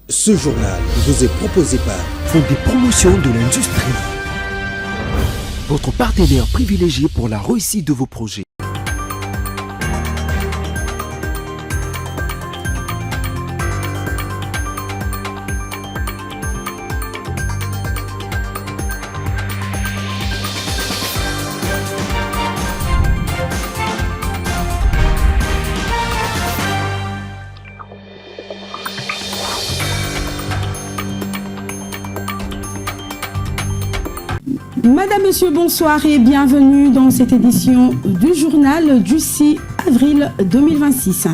Ce journal vous est proposé par Fonds des promotions de l'industrie, votre partenaire privilégié pour la réussite de vos projets. Madame, Monsieur, bonsoir et bienvenue dans cette édition du journal du 6 avril 2026.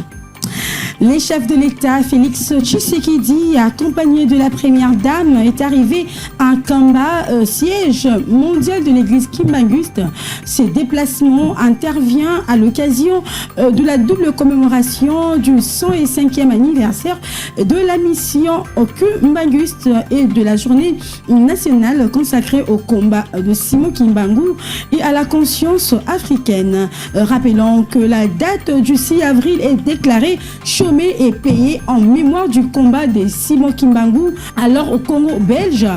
Les chefs de l'État, Félix Tshisekedi, accompagné de la première dame, est arrivé à Kamba, siège mondial de l'église Kimbanguiste. Ce déplacement intervient à l'occasion de la double commémoration du 105e anniversaire de la mission Kimbanguiste et de la journée nationale consacrée au combat de Simon Kimbangu et à la conscience africaine. Rappelons que la date du 6 avril est déclarée chômée et payé en mémoire du combat de Simon Kimbangu, alors au Congo belge,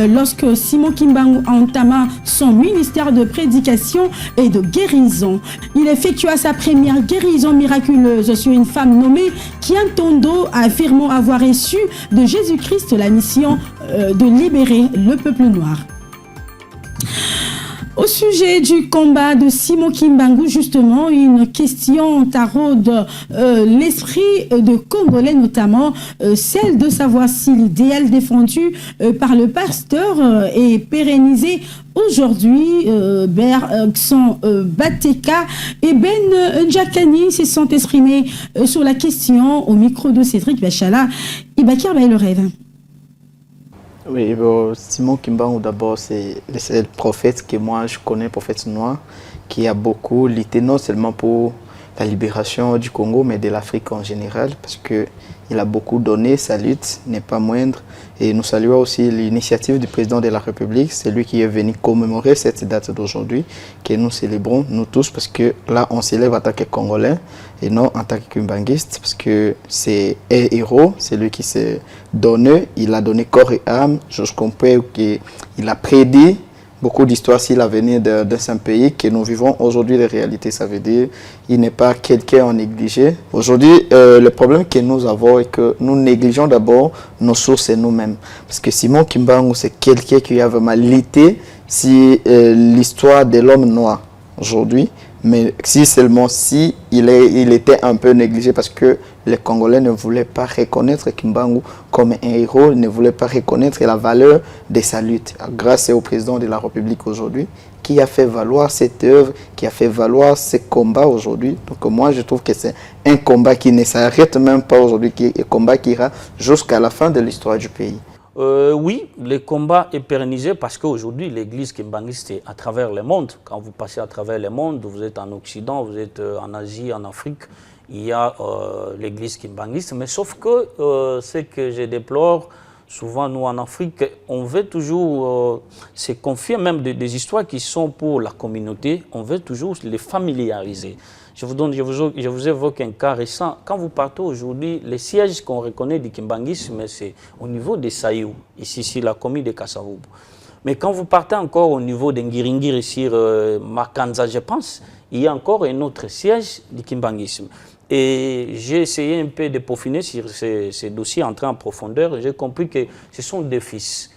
lorsque Simon Kimbangu entama son ministère de prédication et de guérison. Il effectua sa première guérison miraculeuse sur une femme nommée Kiantondo, affirmant avoir reçu de Jésus-Christ la mission de libérer le peuple noir. Au sujet du combat de Simon Kimbangu, justement, une question taraude l'esprit de Congolais, notamment celle de savoir si l'idéal défendu par le pasteur est pérennisé aujourd'hui. Bergson Bateka et Ben Ndjakani se sont exprimés sur la question au micro de Cédric Bachala. Ibakir Baye le rêve. Oui, bon, Simon Kimbangu, d'abord, c'est le prophète que moi je connais, prophète noir, qui a beaucoup lutté non seulement pour la libération du Congo, mais de l'Afrique en général, parce qu'il a beaucoup donné, sa lutte n'est pas moindre. Et nous saluons aussi l'initiative du président de la République, c'est lui qui est venu commémorer cette date d'aujourd'hui, que nous célébrons, nous tous, parce que là, on s'élève en tant que Congolais et non en tant que Kimbanguiste, parce que c'est un héros, c'est lui qui s'est donné, il a donné corps et âme, je comprends qu'il a prédit beaucoup d'histoires sur l'avenir d'un saint pays que nous vivons aujourd'hui. La réalité, ça veut dire qu'il n'est pas quelqu'un en négligé. Aujourd'hui, le problème que nous avons est que nous négligeons d'abord nos sources et nous-mêmes. Parce que Simon Kimbangu, c'est quelqu'un qui a vraiment lutté sur l'histoire de l'homme noir aujourd'hui. Mais si seulement si il était un peu négligé parce que les Congolais ne voulaient pas reconnaître Kimbangu comme un héros, ne voulaient pas reconnaître la valeur de sa lutte. Grâce au président de la République aujourd'hui, qui a fait valoir cette œuvre, qui a fait valoir ce combat aujourd'hui. Donc moi, je trouve que c'est un combat qui ne s'arrête même pas aujourd'hui, qui est un combat qui ira jusqu'à la fin de l'histoire du pays. Oui, le combat est pérennisé parce qu'aujourd'hui, l'église kimbanguiste est à travers le monde. Quand vous passez à travers le monde, vous êtes en Occident, vous êtes en Asie, en Afrique, il y a l'église kimbanguiste. Mais sauf que ce que je déplore, souvent nous en Afrique, on veut toujours se confier même des histoires qui sont pour la communauté, on veut toujours les familiariser. Je vous évoque un cas récent. Quand vous partez aujourd'hui, les sièges qu'on reconnaît du kimbanguisme, c'est au niveau de Sayou, ici, la commune de Kassavubu. Mais quand vous partez encore au niveau de Ngiringiri, sur Makanza, je pense, il y a encore un autre siège du kimbanguisme. Et j'ai essayé un peu de peaufiner sur ces dossiers, entrer en profondeur. J'ai compris que ce sont des fils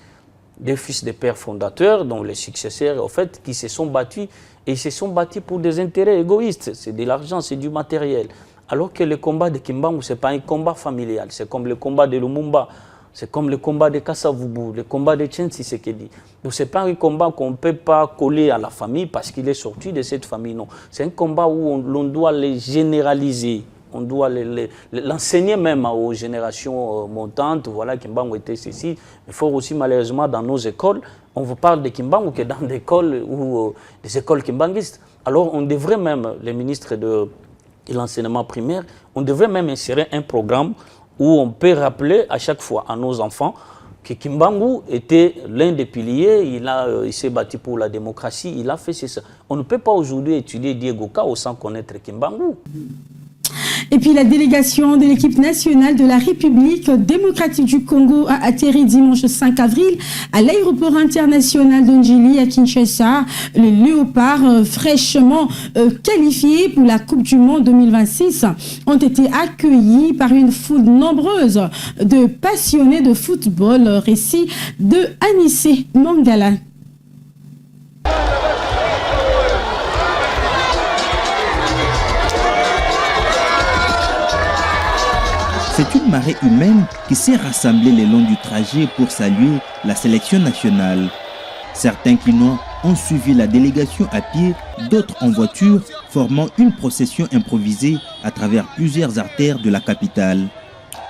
des pères fondateurs, dont les successeurs, en fait, qui se sont battus. Et ils se sont battus pour des intérêts égoïstes. C'est de l'argent, c'est du matériel. Alors que le combat de Kimbangu, ce n'est pas un combat familial. C'est comme le combat de Lumumba. C'est comme le combat de Kassavubu, le combat de Tchétchen Tshisekedi. Donc ce n'est pas un combat qu'on ne peut pas coller à la famille parce qu'il est sorti de cette famille. Non. C'est un combat où l'on doit les généraliser. On doit l'enseigner même aux générations montantes. Voilà, Kimbangu était ceci. Il faut aussi, malheureusement, dans nos écoles, on vous parle de Kimbangu que dans des écoles ou des écoles kimbanguistes. Alors, on devrait même, les ministres de l'enseignement primaire, on devrait même insérer un programme où on peut rappeler à chaque fois à nos enfants que Kimbangu était l'un des piliers, il s'est battu pour la démocratie, il a fait ça. On ne peut pas aujourd'hui étudier Diego Cao sans connaître Kimbangu. Et puis la délégation de l'équipe nationale de la République démocratique du Congo a atterri dimanche 5 avril à l'aéroport international d'Ondjili à Kinshasa. Les Léopards fraîchement qualifiés pour la Coupe du Monde 2026 ont été accueillis par une foule nombreuse de passionnés de football. Récit de Anissé Mangala. C'est une marée humaine qui s'est rassemblée le long du trajet pour saluer la sélection nationale. Certains Quinois ont suivi la délégation à pied, d'autres en voiture, formant une procession improvisée à travers plusieurs artères de la capitale.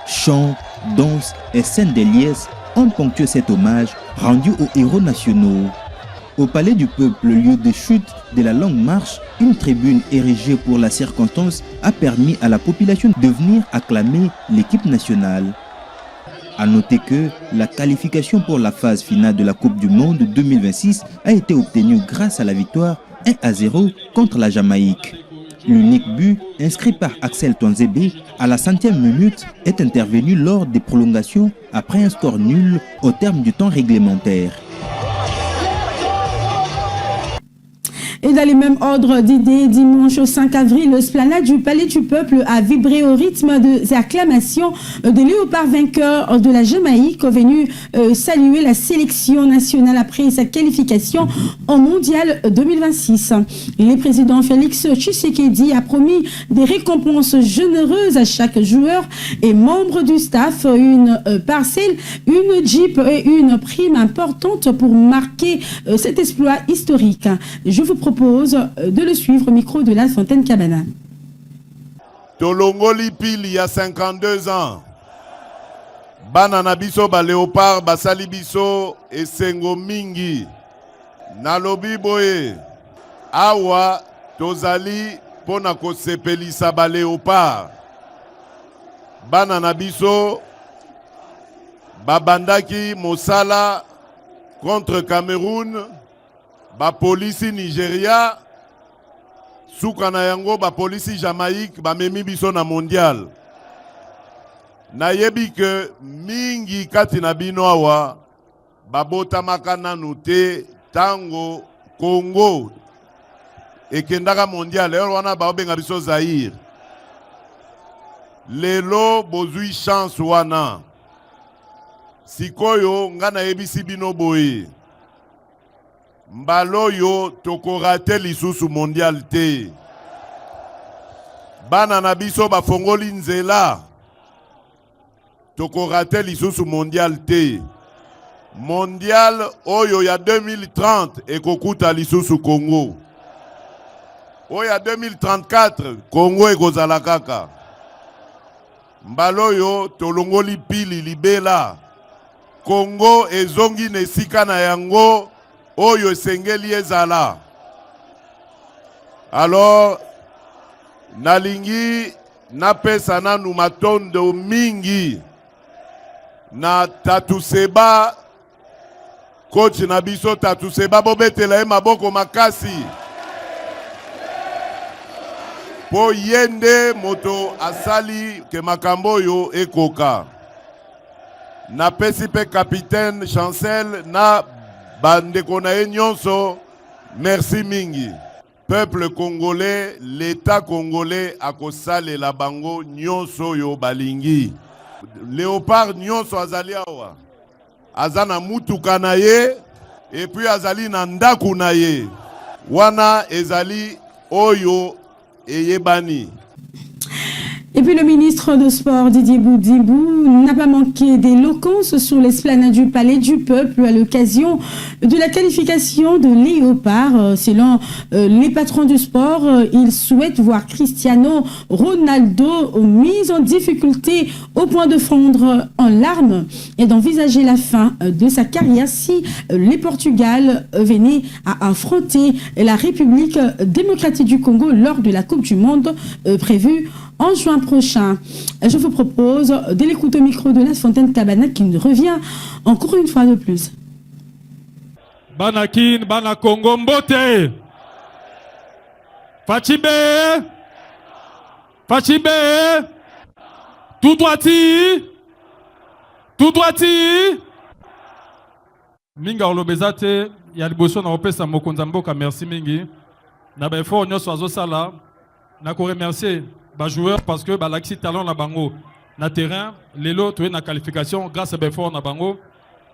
Chants, danses et scènes de liesse ont ponctué cet hommage rendu aux héros nationaux. Au Palais du Peuple, lieu de chute de la longue marche, une tribune érigée pour la circonstance a permis à la population de venir acclamer l'équipe nationale. A noter que la qualification pour la phase finale de la Coupe du Monde 2026 a été obtenue grâce à la victoire 1-0 contre la Jamaïque. L'unique but, inscrit par Axel Tonzebe à la 100e minute, est intervenu lors des prolongations après un score nul au terme du temps réglementaire. Et dans les mêmes ordres d'idées, dimanche 5 avril, l'esplanade du Palais du Peuple a vibré au rythme des acclamations de Léopards vainqueurs de la Jamaïque, venus saluer la sélection nationale après sa qualification au Mondial 2026. Le président Félix Tshisekedi a promis des récompenses généreuses à chaque joueur et membre du staff, une parcelle, une Jeep et une prime importante pour marquer cet exploit historique. Je vous propose de le suivre au micro de la Fontaine Cabana. Tolongoli pili il y a 52 ans. Banana biso ba léopard basali biso esengo mingi. Nalobi boye. Awa tozali pona ko sepelisa ba léopard. Banana biso babandaki mosala contre Cameroun. Ba police Nigeria suka na yango ba police Jamaïque ba memi biso na mondial. Na yebi ke mingi kati na bino awa babotamaka nanu te tango Congo ekendaka mondial ero wana baobenga biso Zaire. Lelo bozui chance wana. Sikoyo nga na yebisi bino boye. Mbaloyo tokorate lisusu mondial te. Bana na biso bafongoli nzela. Tokorate lisusu mondial te. Mondial oyo ya 2030 ekokuta lisusu Congo. Oyo ya 2034 Congo ekozala kaka. Mbaloyo tolongoli pili libela. Congo ezongi nesika na yango. Oyo sengeli ezala. Alors nalingi napesa nanu matondo mingi na Tatuseba coach na biso Tatuseba bobetela ye maboko makasi po yende moto asali ke makambo yo ekoka. Napesi pe capitaine Chancel na bandeko na ye nyonso, merci mingi. Peuple congolais, l'État congolais akosale la bango nyonso yo balingi. Léopard nyonso azali awa. Azana mutuka na ye, et puis azali na ndaku na ye. Wana ezali oyo eyebani. Et puis le ministre de Sport Didier Boudibou n'a pas manqué d'éloquence sur l'esplanade du Palais du Peuple à l'occasion de la qualification de Léopard. Selon les patrons du sport, il souhaite voir Cristiano Ronaldo mis en difficulté au point de fondre en larmes et d'envisager la fin de sa carrière si les Portugal venaient à affronter la République démocratique du Congo lors de la Coupe du Monde prévue en juin prochain. Je vous propose de l'écouter au micro de la Fontaine Cabana qui nous revient encore une fois de plus. Banakin, Bana Congo Mbote. Fachibe. Fachibe, tout droiti, tout droiti. Minga olobezate, ya liboso na opesa mokonza mboka merci mingi. Na ba effort nyo soazo sala, na ko remercier ba joueur parce que ba laxi talent na bango na terrain, lelo to na qualification grâce à ba effort na bango.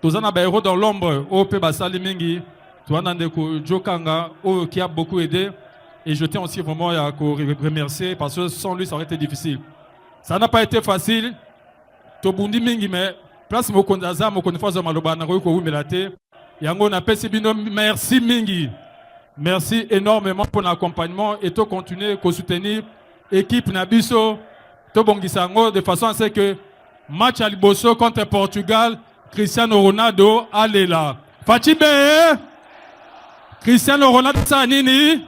Tozana ba héros dans l'ombre, OP ba sali mingi, to na ndeko Jokanga, qui a beaucoup aidé. Et je tiens aussi vraiment à remercier parce que sans lui ça aurait été difficile. Ça n'a pas été facile. Tobundi mingi mais place mokondaza mokonfaza maloba na ko wumelate. Yango na pesi bino merci mingi. Merci énormément pour l'accompagnement et to continuer à soutenir l'équipe Nabiso, to bongisango de façon à ce que match à Liboso contre Portugal, Cristiano Ronaldo allez là. Fachibe, Cristiano Ronaldo Sanini,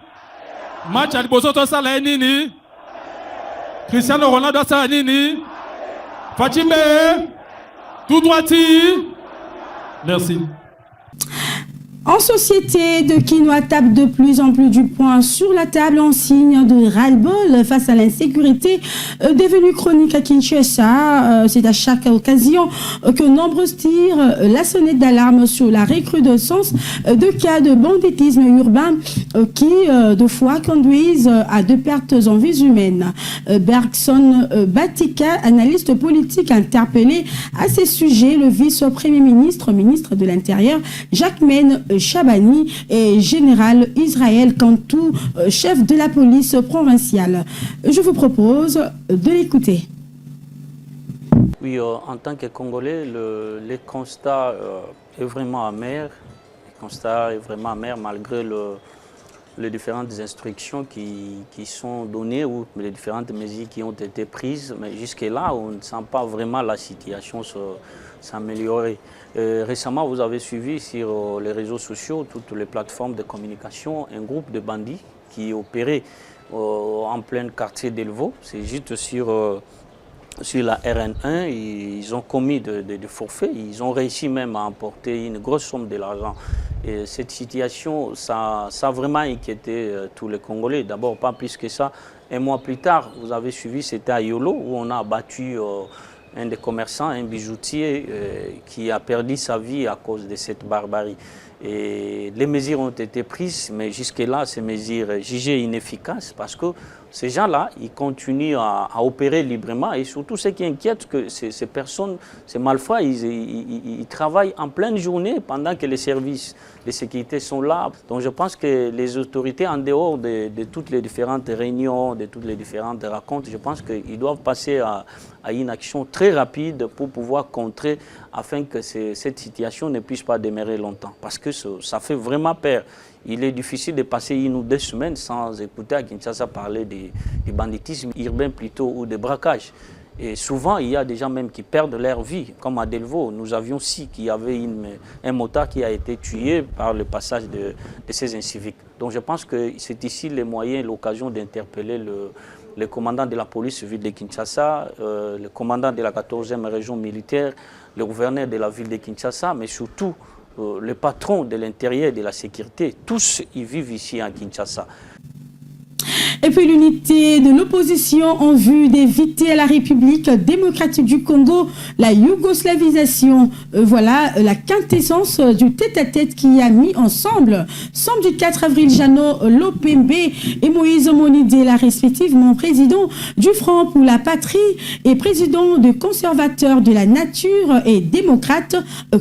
match à Liboso to sala nini, Cristiano Ronaldo Sanini, Fachibe, tout droiti. Merci. En société, de Quinois tape de plus en plus du poing sur la table en signe de ras-le-bol face à l'insécurité devenue chronique à Kinshasa. C'est à chaque occasion que nombreux tirent la sonnette d'alarme sur la recrudescence de cas de banditisme urbain qui, de fois, conduisent à de pertes en vies humaines. Bergson Batika, analyste politique interpellé à ces sujets, le vice-premier ministre, ministre de l'Intérieur, Jacques Mène Chabani et général Israël Kantou, chef de la police provinciale. Je vous propose de l'écouter. Oui, en tant que Congolais, le constat est vraiment amer. Le constat est vraiment amer malgré les différentes instructions qui sont données ou les différentes mesures qui ont été prises. Mais jusque-là, on ne sent pas vraiment la situation s'améliorer. Récemment, vous avez suivi sur les réseaux sociaux, toutes les plateformes de communication, un groupe de bandits qui opérait en plein quartier d'Elvo. C'est juste sur la RN1, ils ont commis des forfaits, ils ont réussi même à emporter une grosse somme de l'argent. Et cette situation, ça a vraiment inquiété tous les Congolais. D'abord, pas plus que ça. Un mois plus tard, vous avez suivi, c'était à Yolo, où on a abattu un des commerçants, un bijoutier qui a perdu sa vie à cause de cette barbarie. Et les mesures ont été prises, mais jusque-là, ces mesures jugées inefficaces parce que ces gens-là, ils continuent à opérer librement et surtout ce qui inquiète, que ces personnes, ces malfrats, ils travaillent en pleine journée pendant que les services de sécurité sont là. Donc je pense que les autorités, en dehors de toutes les différentes réunions, de toutes les différentes rencontres, je pense qu'ils doivent passer à une action très rapide pour pouvoir contrer afin que cette situation ne puisse pas demeurer longtemps. Parce que ça fait vraiment peur. Il est difficile de passer 1 ou 2 semaines sans écouter à Kinshasa parler du banditisme urbain plutôt ou de braquage. Et souvent, il y a des gens même qui perdent leur vie, comme à Delvaux. Nous avions aussi qu'il y avait un motard qui a été tué par le passage de ces inciviques. Donc je pense que c'est ici les moyens, l'occasion d'interpeller le commandant de la police ville de Kinshasa, le commandant de la 14e région militaire, le gouverneur de la ville de Kinshasa, mais surtout les patrons de l'intérieur et de la sécurité. Tous ils vivent ici à Kinshasa. Et puis l'unité de l'opposition en vue d'éviter à la République démocratique du Congo la yougoslavisation. Voilà la quintessence du tête-à-tête qui a mis ensemble samedi 4 avril Jeannot Lopembe et Moïse Monidela, respectivement président du Front pour la Patrie et président de Conservateurs de la Nature et démocrate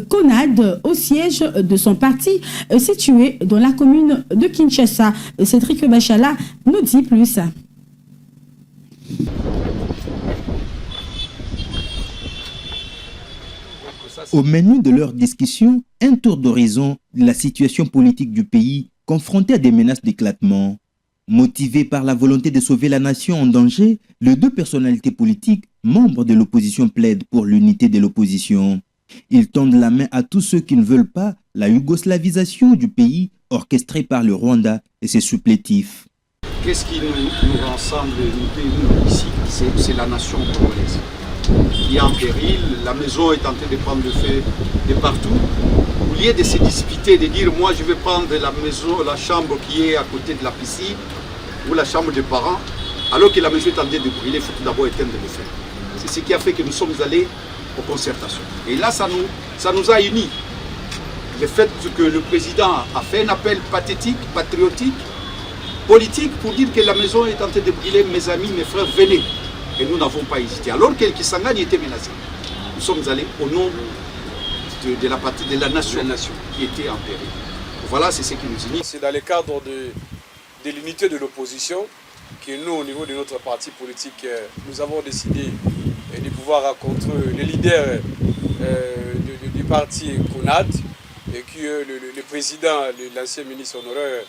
CONAD au siège de son parti situé dans la commune de Kinshasa. Cédric Bachala nous dit plus. Au menu de leur discussion, un tour d'horizon de la situation politique du pays confronté à des menaces d'éclatement. Motivés par la volonté de sauver la nation en danger, les 2 personnalités politiques, membres de l'opposition, plaident pour l'unité de l'opposition. Ils tendent la main à tous ceux qui ne veulent pas la yougoslavisation du pays orchestrée par le Rwanda et ses supplétifs. Qu'est-ce qui nous rassemble, nous ici? C'est la nation congolaise qui est en péril. La maison est en train de prendre le feu de partout. Au lieu de se dispiter, de dire moi je vais prendre la maison, la chambre qui est à côté de la piscine ou la chambre des parents, alors que la maison est en train de brûler, il faut tout d'abord éteindre le feu. C'est ce qui a fait que nous sommes allés aux concertations. Et là, ça nous a unis. Le fait que le président a fait un appel pathétique, patriotique, politique, pour dire que la maison est en train de brûler, mes amis, mes frères, venez. Et nous n'avons pas hésité. Alors que Kisangani était menacé. Nous sommes allés au nom de la patrie, de la nation qui était en péril. Voilà, c'est ce qui nous unit. C'est dans le cadre de l'unité de l'opposition que nous, au niveau de notre parti politique, nous avons décidé de pouvoir rencontrer les leaders du parti CONAD, et qui est le président, l'ancien ministre honoraire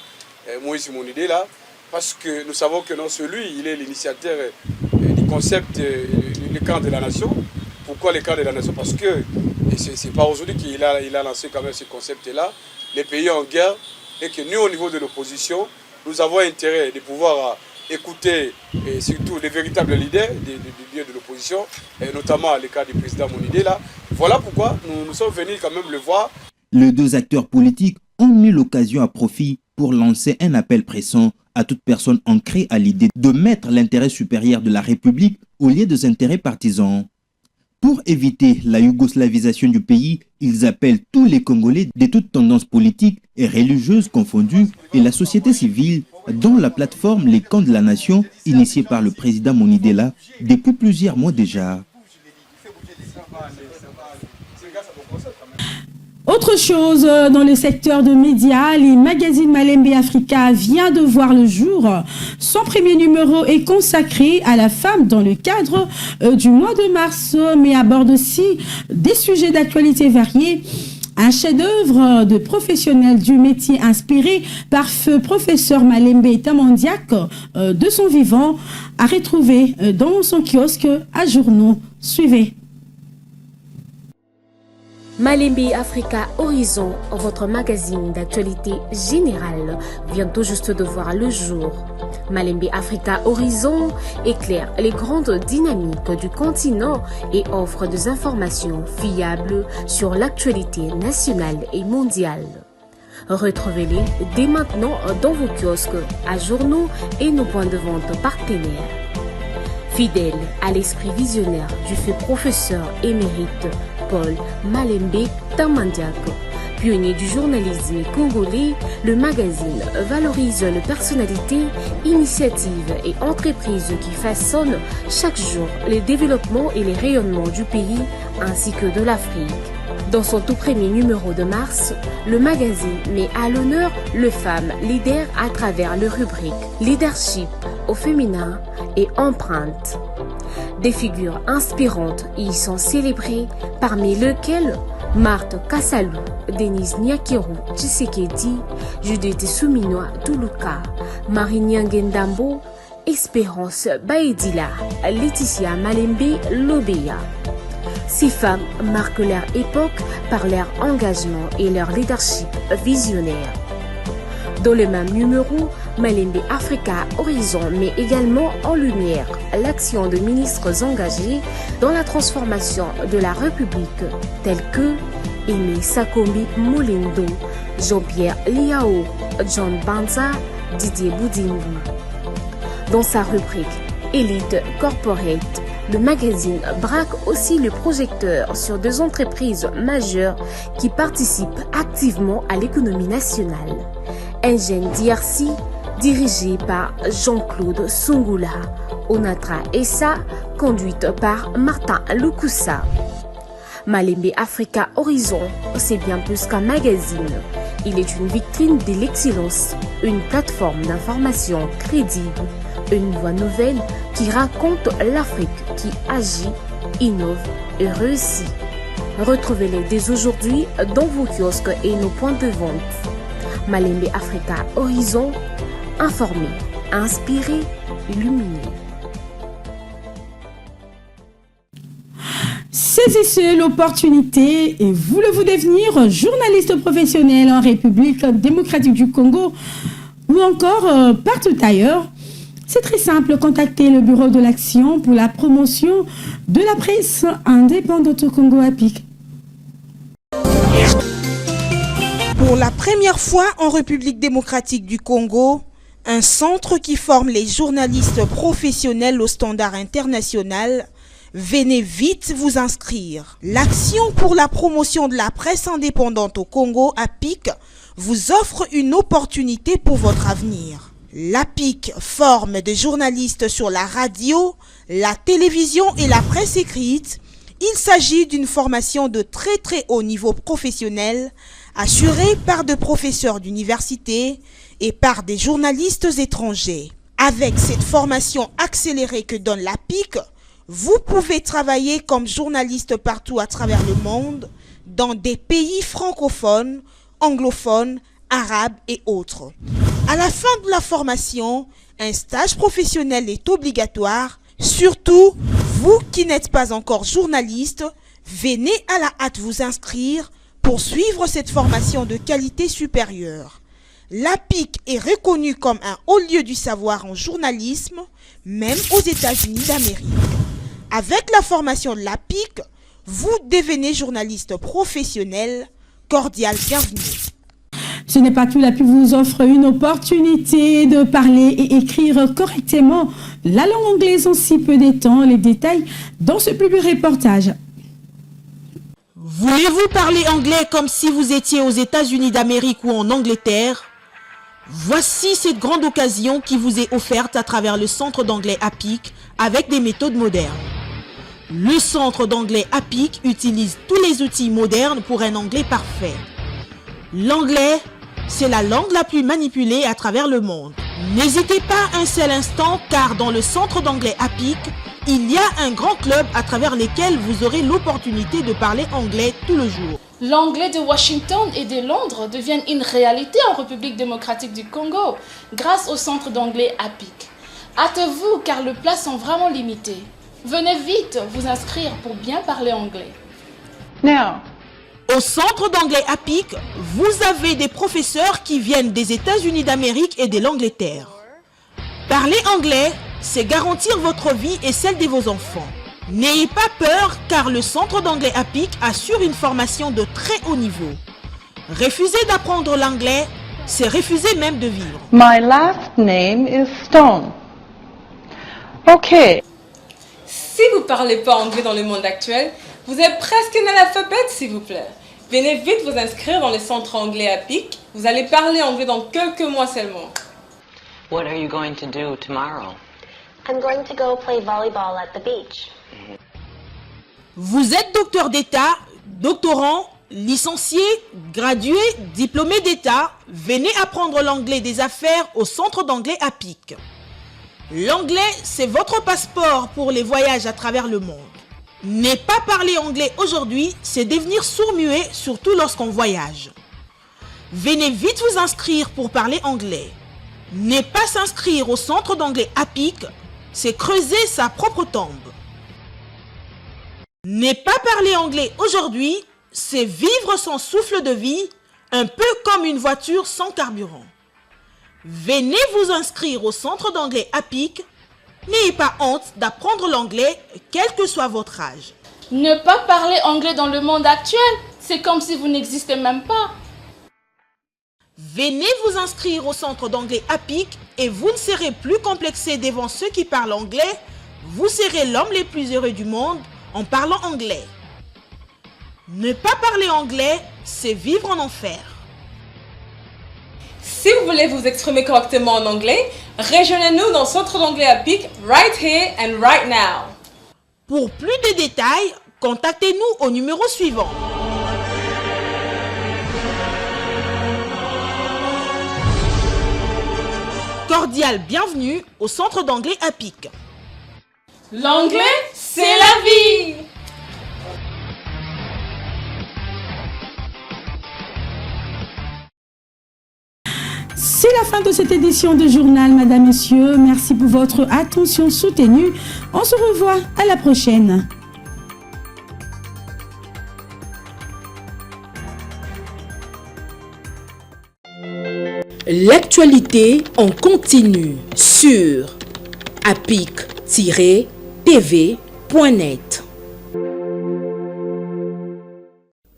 Moïse Monidé, là, parce que nous savons que non, celui, il est l'initiateur du concept le camp de la nation. Pourquoi le camp de la nation? Parce que c'est pas aujourd'hui qu'il a lancé quand même ce concept-là, les pays en guerre, et que nous, au niveau de l'opposition, nous avons intérêt de pouvoir écouter et surtout les véritables leaders de l'opposition, et notamment le cas du président Monidé là. Voilà pourquoi nous sommes venus quand même le voir. Les deux acteurs politiques ont mis l'occasion à profit pour lancer un appel pressant à toute personne ancrée à l'idée de mettre l'intérêt supérieur de la République au lieu des intérêts partisans. Pour éviter la yougoslavisation du pays, ils appellent tous les Congolais de toutes tendances politiques et religieuses confondues et la société civile, dont la plateforme Les Camps de la Nation, initiée par le président Monidela depuis plusieurs mois déjà. Autre chose, dans le secteur de médias, le magazine Malembe Africa vient de voir le jour. Son premier numéro est consacré à la femme dans le cadre du mois de mars, mais aborde aussi des sujets d'actualité variés. Un chef-d'œuvre de professionnels du métier inspiré par feu professeur Malembe Tamandiak de son vivant à retrouver dans son kiosque à journaux. Suivez. Malembe Africa Horizon, votre magazine d'actualité générale, vient tout juste de voir le jour. Malembe Africa Horizon éclaire les grandes dynamiques du continent et offre des informations fiables sur l'actualité nationale et mondiale. Retrouvez-les dès maintenant dans vos kiosques, à journaux et nos points de vente partenaires. Fidèle à l'esprit visionnaire du fait professeur émérite Paul Malembe Tamandiak, pionnier du journalisme congolais, le magazine valorise les personnalités, initiatives et entreprises qui façonnent chaque jour les développements et les rayonnements du pays ainsi que de l'Afrique. Dans son tout premier numéro de mars, le magazine met à l'honneur les femmes leaders à travers le rubrique Leadership au féminin et Empreinte. Des figures inspirantes y sont célébrées, parmi lesquelles Marthe Kassalou, Denise Nyakirou Tshisekedi, Judith Souminoa Toulouka, Marie Nyangendambo, Espérance Baedila, Laetitia Malembe Lobeya. Ces femmes marquent leur époque par leur engagement et leur leadership visionnaire. Dans le même numéro, Malembe Africa Horizon met également en lumière l'action de ministres engagés dans la transformation de la République, tels que Aimé Sakombi Molindo, Jean-Pierre Liao, John Banza, Didier Boudimbu. Dans sa rubrique Elite Corporate, le magazine braque aussi le projecteur sur des entreprises majeures qui participent activement à l'économie nationale. Engine DRC, dirigé par Jean-Claude Songula, Onatra SA, conduite par Martin Lukusa. Malembe Africa Horizon, c'est bien plus qu'un magazine. Il est une vitrine de l'excellence, une plateforme d'information crédible, une voix nouvelle qui raconte l'Afrique qui agit, innove et réussit. Retrouvez-les dès aujourd'hui dans vos kiosques et nos points de vente. Malembe Africa Horizon, informé, inspiré, illuminé. Saisissez l'opportunité et voulez-vous devenir journaliste professionnel en République démocratique du Congo ou encore partout ailleurs? C'est très simple, contactez le bureau de l'action pour la promotion de la presse indépendante au Congo APIC. Pour la première fois en République démocratique du Congo, Un centre qui forme les journalistes professionnels au standard international. Venez vite vous inscrire. L'Action pour la promotion de la presse indépendante au Congo, APIC, vous offre une opportunité pour votre avenir. L'APIC forme des journalistes sur la radio, la télévision et la presse écrite. Il s'agit d'une formation de très haut niveau professionnel, assurée par des professeurs d'université et par des journalistes étrangers. Avec cette formation accélérée que donne l'APIC, vous pouvez travailler comme journaliste partout à travers le monde, dans des pays francophones, anglophones, arabes et autres. À la fin de la formation, un stage professionnel est obligatoire. Surtout, vous qui n'êtes pas encore journaliste, venez à la hâte vous inscrire pour suivre cette formation de qualité supérieure. L'APIC est reconnu comme un haut lieu du savoir en journalisme, même aux États-Unis d'Amérique. Avec la formation de l'APIC, vous devenez journaliste professionnel. Cordial bienvenue. Ce n'est pas tout, la pub vous offre une opportunité de parler et écrire correctement la langue anglaise en si peu de temps. Les détails dans ce plus beau reportage. Voulez-vous parler anglais comme si vous étiez aux États-Unis d'Amérique ou en Angleterre? Voici cette grande occasion qui vous est offerte à travers le centre d'anglais APIC avec des méthodes modernes. Le centre d'anglais APIC utilise tous les outils modernes pour un anglais parfait. L'anglais, c'est la langue la plus manipulée à travers le monde. N'hésitez pas un seul instant car dans le centre d'anglais APIC, il y a un grand club à travers lequel vous aurez l'opportunité de parler anglais tout le jour. L'anglais de Washington et de Londres deviennent une réalité en République démocratique du Congo grâce au centre d'anglais APIC. Hâtez-vous car les places sont vraiment limitées. Venez vite vous inscrire pour bien parler anglais. Now. Au centre d'anglais APIC, vous avez des professeurs qui viennent des États-Unis d'Amérique et de l'Angleterre. Parler anglais, c'est garantir votre vie et celle de vos enfants. N'ayez pas peur car le centre d'anglais APIC assure une formation de très haut niveau. Refuser d'apprendre l'anglais, c'est refuser même de vivre. My last name is Stone. Ok. Si vous ne parlez pas anglais dans le monde actuel, vous êtes presque un analphabète, s'il vous plaît. Venez vite vous inscrire dans le centre anglais APIC. Vous allez parler anglais dans quelques mois seulement. What are you going to do tomorrow? I'm going to go play volleyball at the beach. Vous êtes docteur d'État, doctorant, licencié, gradué, diplômé d'État. Venez apprendre l'anglais des affaires au centre d'anglais APIC. L'anglais, c'est votre passeport pour les voyages à travers le monde. Ne pas parler anglais aujourd'hui, c'est devenir sourd-muet, surtout lorsqu'on voyage. Venez vite vous inscrire pour parler anglais. Ne pas s'inscrire au centre d'anglais APIC, c'est creuser sa propre tombe. Ne pas parler anglais aujourd'hui, c'est vivre son souffle de vie, un peu comme une voiture sans carburant. Venez vous inscrire au centre d'anglais APIC. N'ayez pas honte d'apprendre l'anglais, quel que soit votre âge. Ne pas parler anglais dans le monde actuel, c'est comme si vous n'existez même pas. Venez vous inscrire au centre d'anglais APIC et vous ne serez plus complexé devant ceux qui parlent anglais. Vous serez l'homme le plus heureux du monde en parlant anglais. Ne pas parler anglais, c'est vivre en enfer. Si vous voulez vous exprimer correctement en anglais, rejoignez-nous dans le centre d'anglais APIC right here and right now. Pour plus de détails, contactez-nous au numéro suivant. Cordial bienvenue au centre d'anglais APIC. L'anglais, c'est la vie! C'est la fin de cette édition de journal, Madame, Messieurs. Merci pour votre attention soutenue. On se revoit à la prochaine. L'actualité en continu sur apic-tv.net.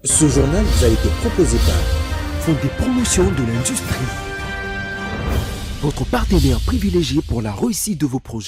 Ce journal vous a été proposé par Fonds de promotion de l'industrie. votre partenaire privilégié pour la réussite de vos projets.